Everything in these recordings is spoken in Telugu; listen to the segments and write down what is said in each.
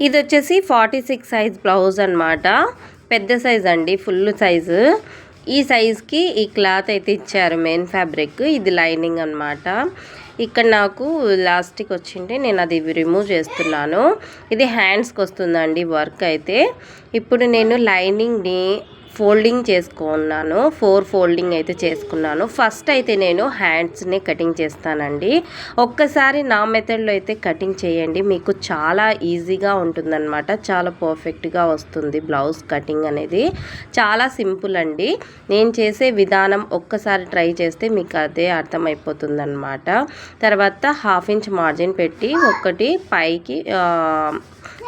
ఇది వచ్చేసి 46 సైజ్ బ్లౌజ్ అనమాట. పెద్ద సైజ్ అండి, ఫుల్ సైజు. ఈ సైజ్కి ఈ క్లాత్ అయితే ఇచ్చారు, మెయిన్ ఫ్యాబ్రిక్. ఇది లైనింగ్ అనమాట. ఇక్కడ నాకు లాస్టిక్ వచ్చింటే నేను అది రిమూవ్ చేస్తున్నాను. ఇది హ్యాండ్స్కి వస్తుందండి వర్క్ అయితే. ఇప్పుడు నేను లైనింగ్ని ఫోల్డింగ్ చేసుకున్నాను. 4 ఫోల్డింగ్ అయితే చేసుకున్నాను. ఫస్ట్ అయితే నేను హ్యాండ్స్ని కటింగ్ చేస్తానండి. ఒక్కసారి నా మెథడ్లో అయితే కటింగ్ చేయండి, మీకు చాలా ఈజీగా ఉంటుందన్నమాట. చాలా పర్ఫెక్ట్గా వస్తుంది బ్లౌజ్ కటింగ్ అనేది. చాలా సింపుల్ అండి. నేను చేసే విధానం ఒక్కసారి ట్రై చేస్తే మీకు అదే అర్థమైపోతుందన్నమాట. తర్వాత 1/2 ఇంచ్ మార్జిన్ పెట్టి ఒకటి పైకి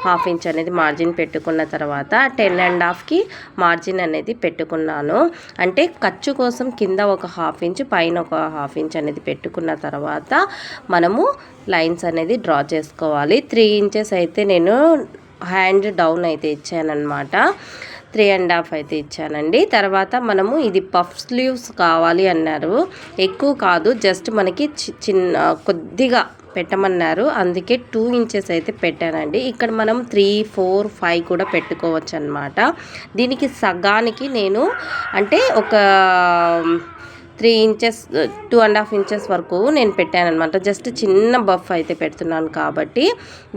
1/2 ఇంచ్ అనేది మార్జిన్ పెట్టుకున్న తర్వాత 10.5కి మార్జిన్ అనేది పెట్టుకున్నాను. అంటే ఖర్చు కోసం కింద ఒక 1/2 ఇంచ్, పైన ఒక 1/2 ఇంచ్ అనేది పెట్టుకున్న తర్వాత మనము లైన్స్ అనేది డ్రా చేసుకోవాలి. 3 ఇంచెస్ అయితే నేను హ్యాండ్ డౌన్ అయితే ఇచ్చానమాట. 3.5 అయితే ఇచ్చానండి. తర్వాత మనము ఇది పఫ్ స్లీవ్స్ కావాలి అన్నారు. ఎక్కువ కాదు, జస్ట్ మనకి చిన్న కొద్దిగా పెట్టమన్నారు. అందుకే 2 ఇంచెస్ అయితే పెట్టానండి. ఇక్కడ మనం 3, 4, 5 కూడా పెట్టుకోవచ్చు అనమాట. దీనికి సగానికి నేను అంటే ఒక 3 ఇంచెస్ 2.5 ఇంచెస్ వరకు నేను పెట్టాను అనమాట. జస్ట్ చిన్న బఫ్ అయితే పెడుతున్నాను కాబట్టి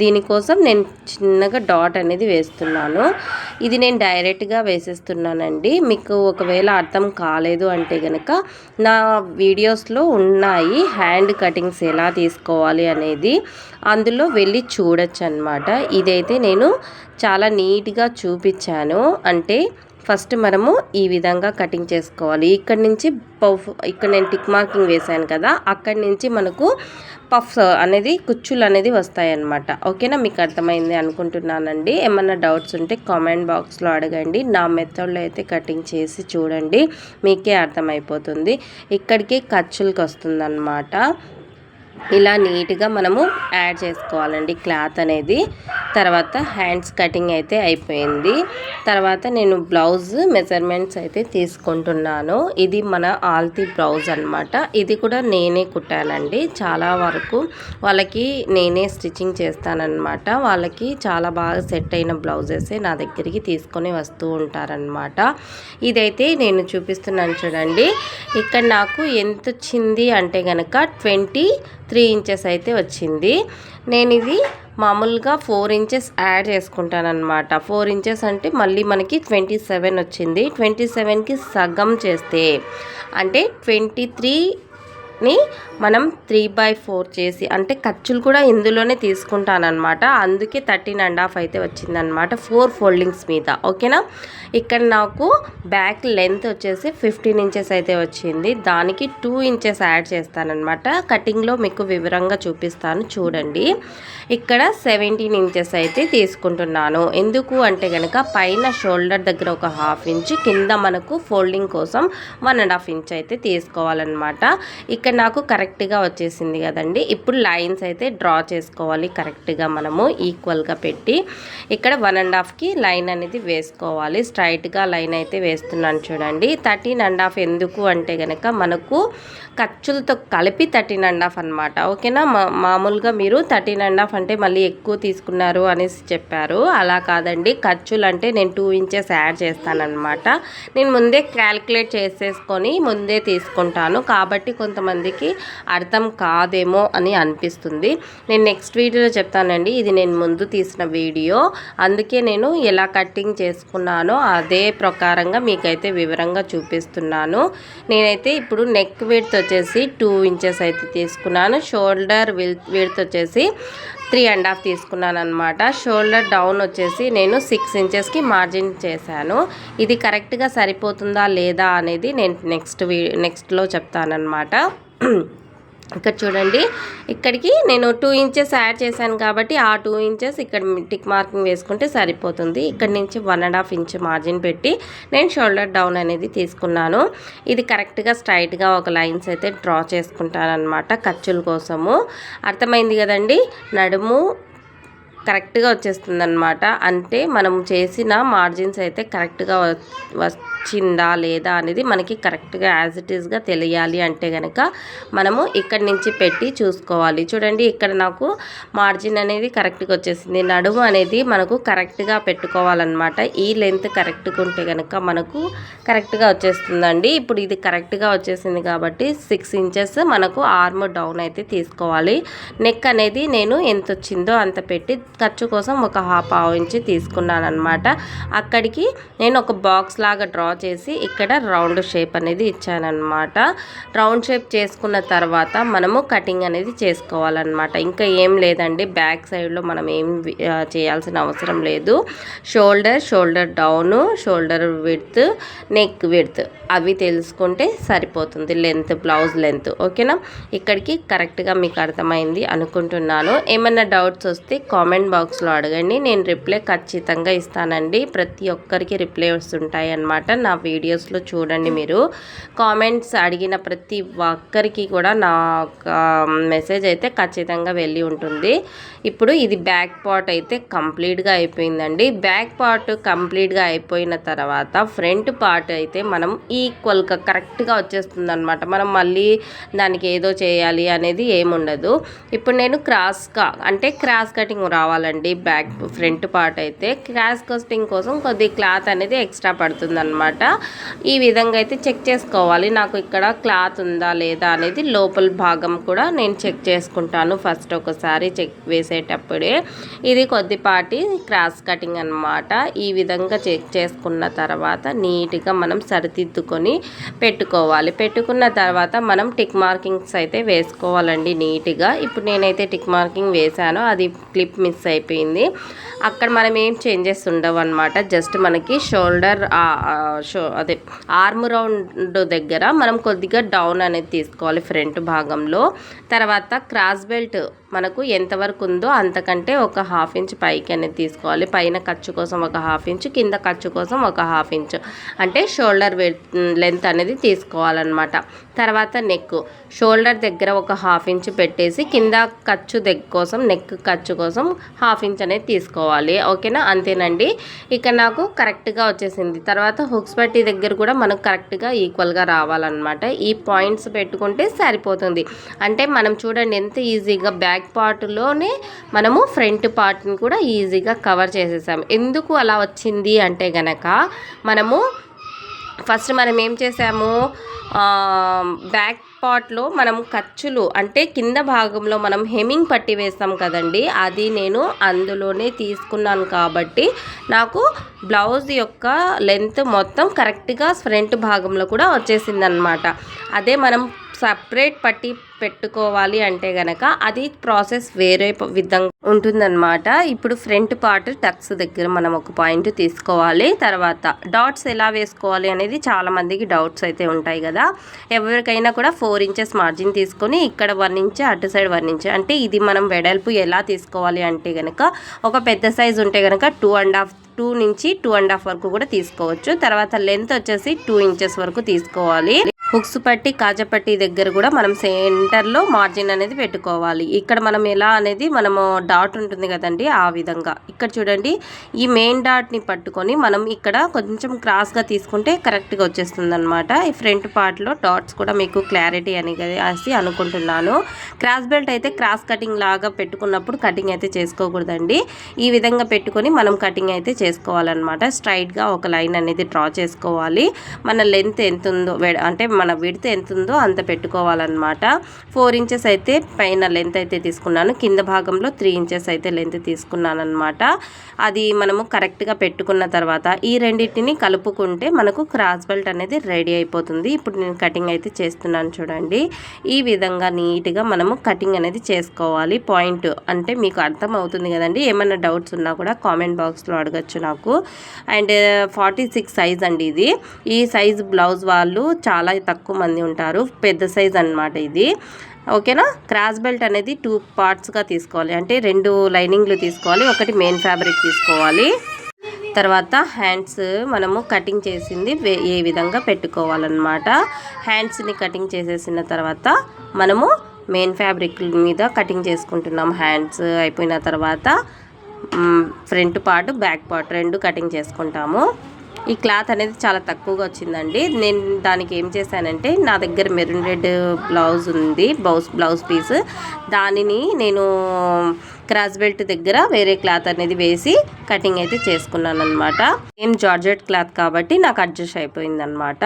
దీనికోసం నేను చిన్నగా డాట్ అనేది వేస్తున్నాను. ఇది నేను డైరెక్ట్గా వేసేస్తున్నానండి. మీకు ఒకవేళ అర్థం కాలేదు అంటే కనుక నా వీడియోస్లో ఉన్నాయి హ్యాండ్ కటింగ్స్ ఎలా తీసుకోవాలి అనేది, అందులో వెళ్ళి చూడొచ్చు అనమాట. ఇదైతే నేను చాలా నీట్గా చూపించాను. అంటే ఫస్ట్ మనము ఈ విధంగా కటింగ్ చేసుకోవాలి. ఇక్కడి నుంచి పఫ్, ఇక్కడ నేను టిక్ మార్కింగ్ వేసాను కదా, అక్కడి నుంచి మనకు పఫ్స్ అనేది కుచ్చులు అనేది వస్తాయన్నమాట. ఓకేనా, మీకు అర్థమైంది అనుకుంటున్నానండి. ఏమన్నా డౌట్స్ ఉంటే కామెంట్ బాక్స్లో అడగండి. నా మెథడ్లో అయితే కటింగ్ చేసి చూడండి, మీకే అర్థమైపోతుంది. ఇక్కడికి ఖర్చులకి వస్తుందన్నమాట. ఇలా నీట్గా మనము యాడ్ చేసుకోవాలండి క్లాత్ అనేది. తర్వాత హ్యాండ్స్ కటింగ్ అయితే అయిపోయింది. తర్వాత నేను బ్లౌజ్ మెజర్మెంట్స్ అయితే తీసుకుంటున్నాను. ఇది మన ఆల్తీ బ్లౌజ్ అనమాట. ఇది కూడా నేనే కుట్టానండి. చాలా వరకు వాళ్ళకి నేనే స్టిచ్చింగ్ చేస్తానన్నమాట. వాళ్ళకి చాలా బాగా సెట్ అయిన బ్లౌజెసే నా దగ్గరికి తీసుకొని వస్తూ ఉంటారనమాట. ఇదైతే నేను చూపిస్తున్నాను చూడండి. ఇక్కడ నాకు ఎంత వచ్చింది అంటే కనుక 23 ఇంచెస్ అయితే వచ్చింది. నేను ఇది మామూలుగా 4 ఇంచెస్ యాడ్ చేసుకుంటానమాట. 4 ఇంచెస్ అంటే మళ్ళీ మనకి 27 వచ్చింది. 27కి సగం చేస్తే అంటే 23ని మనం 3/4 చేసి, అంటే ఖర్చులు కూడా ఇందులోనే తీసుకుంటానమాట. అందుకే 13.5 అయితే వచ్చిందనమాట 4 ఫోల్డింగ్స్ మీద. ఓకేనా, ఇక్కడ నాకు బ్యాక్ లెంత్ వచ్చేసి 15 ఇంచెస్ అయితే వచ్చింది. దానికి 2 ఇంచెస్ యాడ్ చేస్తానమాట. కటింగ్లో మీకు వివరంగా చూపిస్తాను చూడండి. ఇక్కడ 17 ఇంచెస్ అయితే తీసుకుంటున్నాను. ఎందుకు అంటే కనుక పైన షోల్డర్ దగ్గర ఒక 1/2 ఇంచ్, కింద మనకు ఫోల్డింగ్ కోసం 1.5 ఇంచ్ అయితే తీసుకోవాలన్నమాట. ఇక్కడ నాకు కరెక్ట్గా వచ్చేసింది కదండి. ఇప్పుడు లైన్స్ అయితే డ్రా చేసుకోవాలి కరెక్ట్గా మనము ఈక్వల్గా పెట్టి. ఇక్కడ 1.5కి లైన్ అనేది వేసుకోవాలి. స్ట్రైట్గా లైన్ అయితే వేస్తున్నాను చూడండి. 13.5 ఎందుకు అంటే కనుక మనకు ఖర్చులతో కలిపి 13.5 అనమాట. ఓకేనా, మామూలుగా మీరు 13.5 అంటే మళ్ళీ ఎక్కువ తీసుకున్నారు అనేసి చెప్పారు. అలా కాదండి, ఖర్చులు అంటే నేను 2 ఇంచెస్ యాడ్ చేస్తానన్నమాట. నేను ముందే క్యాల్కులేట్ చేసేసుకొని ముందే తీసుకుంటాను కాబట్టి కొంతమందికి అర్థం కాదేమో అని అనిపిస్తుంది. నేను నెక్స్ట్ వీడియోలో చెప్తానండి. ఇది నేను ముందు తీసిన వీడియో, అందుకే నేను ఎలా కటింగ్ చేసుకున్నానో అదే ప్రకారంగా మీకైతే వివరంగా చూపిస్తున్నాను. నేనైతే ఇప్పుడు నెక్ విడ్త్ వచ్చేసి 2 ఇంచెస్ అయితే తీసుకున్నాను. షోల్డర్ విడ్త్ వచ్చేసి 3.5 తీసుకున్నాను అనమాట. షోల్డర్ డౌన్ వచ్చేసి నేను 6 ఇంచెస్కి మార్జిన్ చేశాను. ఇది కరెక్ట్గా సరిపోతుందా లేదా అనేది నేను నెక్స్ట్లో చెప్తానమాట. ఇక్కడ చూడండి, ఇక్కడికి నేను 2 ఇంచెస్ యాడ్ చేశాను కాబట్టి ఆ 2 ఇంచెస్ ఇక్కడ టిక్ మార్కింగ్ వేసుకుంటే సరిపోతుంది. ఇక్కడ నుంచి 1.5 ఇంచ్ మార్జిన్ పెట్టి నేను షోల్డర్ డౌన్ అనేది తీసుకున్నాను. ఇది కరెక్ట్గా స్ట్రైట్గా ఒక లైన్స్ అయితే డ్రా చేసుకుంటాను అనమాట ఖర్చుల కోసము. అర్థమైంది కదండి. నడుము కరెక్ట్గా వచ్చేస్తుంది అనమాట. అంటే మనం చేసిన మార్జిన్స్ అయితే కరెక్ట్గా వచ్చిందా లేదా అనేది మనకి కరెక్ట్గా యాజ్ ఇట్ ఈస్గా తెలియాలి అంటే కనుక మనము ఇక్కడి నుంచి పెట్టి చూసుకోవాలి. చూడండి ఇక్కడ నాకు మార్జిన్ అనేది కరెక్ట్గా వచ్చేసింది. నడుము అనేది మనకు కరెక్ట్గా పెట్టుకోవాలన్నమాట. ఈ లెంత్ కరెక్ట్గా ఉంటే కనుక మనకు కరెక్ట్గా వచ్చేస్తుందండి. ఇప్పుడు ఇది కరెక్ట్గా వచ్చేసింది కాబట్టి 6 ఇంచెస్ మనకు ఆర్మ్ డౌన్ అయితే తీసుకోవాలి. నెక్ అనేది నేను ఎంత వచ్చిందో అంత పెట్టి ఖర్చు కోసం ఒక ½ ఇంచ్ తీసుకున్నాను అనమాట. అక్కడికి నేను ఒక బాక్స్ లాగా డ్రా చేసి ఇక్కడ రౌండ్ షేప్ అనేది ఇచ్చానమాట. రౌండ్ షేప్ చేసుకున్న తర్వాత మనము కటింగ్ అనేది చేసుకోవాలన్నమాట. ఇంకా ఏం లేదండి, బ్యాక్ సైడ్లో మనం ఏం చేయాల్సిన అవసరం లేదు. Shoulder down, shoulder width, neck width అవి తెలుసుకుంటే సరిపోతుంది. Length, blouse length. ఓకేనా, ఇక్కడికి కరెక్ట్గా మీకు అర్థమైంది అనుకుంటున్నాను. ఏమైనా డౌట్స్ వస్తే కామెంట్ బాక్స్లో అడగండి, నేను రిప్లై ఖచ్చితంగా ఇస్తానండి. ప్రతి ఒక్కరికి రిప్లై వస్తుంటాయి అన్నమాట. నా వీడియోస్లో చూడండి, మీరు కామెంట్స్ అడిగిన ప్రతి ఒక్కరికి కూడా నా మెసేజ్ అయితే ఖచ్చితంగా వెళ్ళి ఉంటుంది. ఇప్పుడు ఇది బ్యాక్ పార్ట్ అయితే కంప్లీట్గా అయిపోయిందండి. బ్యాక్ పార్ట్ కంప్లీట్గా అయిపోయిన తర్వాత ఫ్రంట్ పార్ట్ అయితే మనం ఈక్వల్గా కరెక్ట్గా వచ్చేస్తుంది అనమాట. మనం మళ్ళీ దానికి ఏదో చేయాలి అనేది ఏముండదు. ఇప్పుడు నేను క్రాస్ కటింగ్ రావాలండి. ఫ్రంట్ పార్ట్ అయితే క్రాస్ కటింగ్ కోసం కొద్ది క్లాత్ అనేది ఎక్స్ట్రా పడుతుంది అనమాట. ఈ విధంగా అయితే చెక్ చేసుకోవాలి. నాకు ఇక్కడ క్లాత్ ఉందా లేదా అనేది లోపల భాగం కూడా నేను చెక్ చేసుకుంటాను ఫస్ట్ ఒకసారి వేసేటప్పుడే. ఇది కొద్దిపాటి క్రాస్ కటింగ్ అనమాట. ఈ విధంగా చెక్ చేసుకున్న తర్వాత నీట్గా మనం సరిదిద్దుకొని పెట్టుకోవాలి. పెట్టుకున్న తర్వాత మనం టిక్ మార్కింగ్స్ అయితే వేసుకోవాలండి నీట్గా. ఇప్పుడు నేనైతే టిక్ మార్కింగ్ వేసాను, అది క్లిప్ మిస్ అయిపోయింది. అక్కడ మనం ఏం చేంజెస్ ఉండవు అనమాట. జస్ట్ మనకి ఆర్మ్ రౌండ్ దగ్గర మనం కొద్దిగా డౌన్ అనేది తీసుకోవాలి ఫ్రంట్ భాగంలో. తర్వాత క్రాస్ బెల్ట్ మనకు ఎంతవరకు ఉందో అంతకంటే ఒక ½ ఇంచ్ పైకి అనేది తీసుకోవాలి. పైన ఖర్చు కోసం ఒక ½ ఇంచ్, కింద ఖర్చు కోసం ఒక ½ ఇంచ్, అంటే షోల్డర్ లెంత్ అనేది తీసుకోవాలన్నమాట. తర్వాత నెక్, షోల్డర్ దగ్గర ఒక ½ ఇంచ్ పెట్టేసి కింద ఖర్చు కోసం, నెక్ ఖర్చు కోసం ½ ఇంచ్ అనేది తీసుకోవాలి. ఓకేనా, అంతేనండి. ఇక్కడ నాకు కరెక్ట్గా వచ్చేసింది. తర్వాత హుక్స్ పట్టి దగ్గర కూడా మనకు కరెక్ట్గా ఈక్వల్గా రావాలన్నమాట. ఈ పాయింట్స్ పెట్టుకుంటే సరిపోతుంది. అంటే మనం చూడండి ఎంత ఈజీగా బ్యాక్ పార్ట్లోనే మనము ఫ్రంట్ పార్ట్ని కూడా ఈజీగా కవర్ చేసేసాము. ఎందుకు అలా వచ్చింది అంటే గనక మనం ఏం చేసాము, బ్యాక్ పార్ట్లో మనం ఖర్చులు అంటే కింద భాగంలో మనం హెమ్మింగ్ పట్టి వేస్తాం కదండి, అది నేను అందులోనే తీసుకున్నాను కాబట్టి నాకు బ్లౌజ్ యొక్క లెంత్ మొత్తం కరెక్ట్గా ఫ్రంట్ భాగంలో కూడా వచ్చేసింది అనమాట. అదే మనం సపరేట్ పట్టి పెట్టుకోవాలి అంటే గనక అది ప్రాసెస్ వేరే విధంగా ఉంటుందన్నమాట. ఇప్పుడు ఫ్రంట్ పార్ట్ టక్స్ దగ్గర మనం ఒక పాయింట్ తీసుకోవాలి. తర్వాత డాట్స్ ఎలా వేసుకోవాలి అనేది చాలా మందికి డౌట్స్ అయితే ఉంటాయి కదా. ఎవరికైనా కూడా 4 ఇంచెస్ మార్జిన్ తీసుకొని ఇక్కడ 1 ఇంచ్, అటు సైడ్ 1 ఇంచ్, అంటే ఇది మనం వెడల్పు ఎలా తీసుకోవాలి అంటే కనుక ఒక పెద్ద సైజు ఉంటే కనుక 2 నుంచి 2.5 వరకు కూడా తీసుకోవచ్చు. తర్వాత లెంత్ వచ్చేసి 2 ఇంచెస్ వరకు తీసుకోవాలి. హుక్స్ పట్టి, కాజపట్టి దగ్గర కూడా మనం సెంటర్లో మార్జిన్ అనేది పెట్టుకోవాలి. ఇక్కడ మనం ఎలా అనేది మనము డాట్ ఉంటుంది కదండి, ఆ విధంగా ఇక్కడ చూడండి ఈ మెయిన్ డాట్ని పట్టుకొని మనం ఇక్కడ కొంచెం క్రాస్గా తీసుకుంటే కరెక్ట్గా వచ్చేస్తుంది అనమాట. ఈ ఫ్రంట్ పార్ట్లో డాట్స్ కూడా మీకు క్లారిటీ అనేసి అనుకుంటున్నాను. క్రాస్ బెల్ట్ అయితే క్రాస్ కటింగ్ లాగా పెట్టుకున్నప్పుడు కటింగ్ అయితే చేసుకోకూడదండి. ఈ విధంగా పెట్టుకొని మనం కటింగ్ అయితే చేసుకోవాలన్నమాట. స్ట్రైట్గా ఒక లైన్ అనేది డ్రా చేసుకోవాలి. మన లెంత్ ఎంత ఉందో అంటే మన విడ్త్ ఎంత ఉందో అంత పెట్టుకోవాలన్నమాట. 4 ఇంచెస్ అయితే పైన లెంత్ అయితే తీసుకున్నాను, కింద భాగంలో 3 ఇంచెస్ అయితే లెంత్ తీసుకున్నాను అనమాట. అది మనము కరెక్ట్గా పెట్టుకున్న తర్వాత ఈ రెండింటిని కలుపుకుంటే మనకు క్రాస్ బెల్ట్ అనేది రెడీ అయిపోతుంది. ఇప్పుడు నేను కటింగ్ అయితే చేస్తున్నాను చూడండి. ఈ విధంగా నీట్గా మనము కటింగ్ అనేది చేసుకోవాలి. పాయింట్ అంటే మీకు అర్థం అవుతుంది కదండి. ఏమైనా డౌట్స్ ఉన్నా కూడా కామెంట్ బాక్స్లో అడగచ్చు నాకు. అండ్ 46 సైజ్ అండి ఇది. ఈ సైజ్ బ్లౌజ్ వాళ్ళు చాలా తక్కువ మంది ఉంటారు, పెద్ద సైజ్ అన్నమాట ఇది. ఓకేనా, క్రాస్ బెల్ట్ అనేది 2 పార్ట్స్గా తీసుకోవాలి, అంటే 2 లైనింగ్లు తీసుకోవాలి, ఒకటి మెయిన్ ఫ్యాబ్రిక్ తీసుకోవాలి. తర్వాత హ్యాండ్స్ మనము కటింగ్ చేసింది ఏ విధంగా పెట్టుకోవాలన్నమాట. హ్యాండ్స్ని కటింగ్ చేసేసిన తర్వాత మనము మెయిన్ ఫ్యాబ్రిక్ మీద కటింగ్ చేసుకుంటున్నాం. హ్యాండ్స్ అయిపోయిన తర్వాత front part, back part 2 cutting చేసుకుంటాము. ఈ క్లాత్ అనేది చాలా తక్కువగా వచ్చిందండి. నేను దానికి ఏం చేశానంటే, నా దగ్గర మెరూన్ రెడ్ బ్లౌజ్ ఉంది, బ్లౌజ్ పీస్. దానిని నేను క్రాస్ బెల్ట్ దగ్గర వేరే క్లాత్ అనేది వేసి కటింగ్ అయితే చేసుకున్నాను అనమాట. ఏం జార్జెట్ క్లాత్ కాబట్టి నాకు అడ్జస్ట్ అయిపోయింది అనమాట.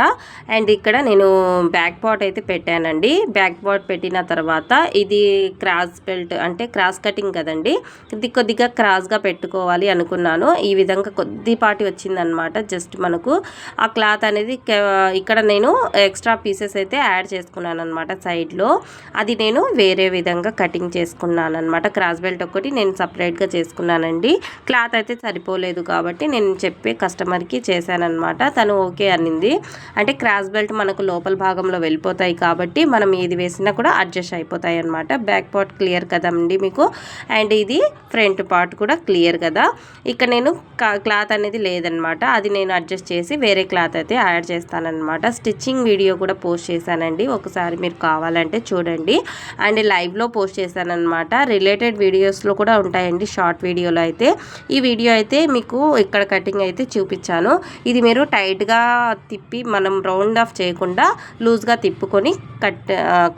అండ్ ఇక్కడ నేను బ్యాక్ పార్ట్ అయితే పెట్టానండి. బ్యాక్ పార్ట్ పెట్టిన తర్వాత ఇది క్రాస్ బెల్ట్ అంటే క్రాస్ కటింగ్ కదండి, ఇది కొద్దిగా క్రాస్గా పెట్టుకోవాలి అనుకున్నాను. ఈ విధంగా కొద్దిపాటి వచ్చిందనమాట. జస్ట్ మనకు ఆ క్లాత్ అనేది ఇక్కడ నేను ఎక్స్ట్రా పీసెస్ అయితే యాడ్ చేసుకున్నాను అనమాట సైడ్లో. అది నేను వేరే విధంగా కటింగ్ చేసుకున్నాను అనమాట. క్రాస్ బెల్ట్ ఒకటి నేను సపరేట్గా చేసుకున్నానండి. క్లాత్ అయితే సరిపోలేదు కాబట్టి నేను చెప్పే కస్టమర్కి చేశానమాట. తను ఓకే అనింది. అంటే క్రాస్ బెల్ట్ మనకు లోపల భాగంలో వెళ్ళిపోతాయి కాబట్టి మనం ఏది వేసినా కూడా అడ్జస్ట్ అయిపోతాయి అనమాట. బ్యాక్ పార్ట్ క్లియర్ కదండి మీకు, అండ్ ఇది ఫ్రంట్ పార్ట్ కూడా క్లియర్ కదా. ఇక్కడ నేను క్లాత్ అనేది లేదనమాట, అది నేను అడ్జస్ట్ చేసి వేరే క్లాత్ అయితే యాడ్ చేస్తానన్నమాట. స్టిచ్చింగ్ వీడియో కూడా పోస్ట్ చేశానండి, ఒకసారి మీరు కావాలంటే చూడండి. అండ్ లైవ్లో పోస్ట్ చేశానమాట. రిలేటెడ్ వీడియోస్లో కూడా ఉంటాయండి షార్ట్ వీడియోలో అయితే. ఈ వీడియో అయితే మీకు ఇక్కడ కటింగ్ అయితే చూపించాను. ఇది మీరు టైట్గా తిప్పి మనం రౌండ్ ఆఫ్ చేయకుండా లూజ్గా తిప్పుకొని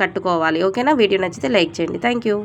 కట్టుకోవాలి. ఓకేనా? వీడియో నచ్చితే లైక్ చేయండి. Thank you.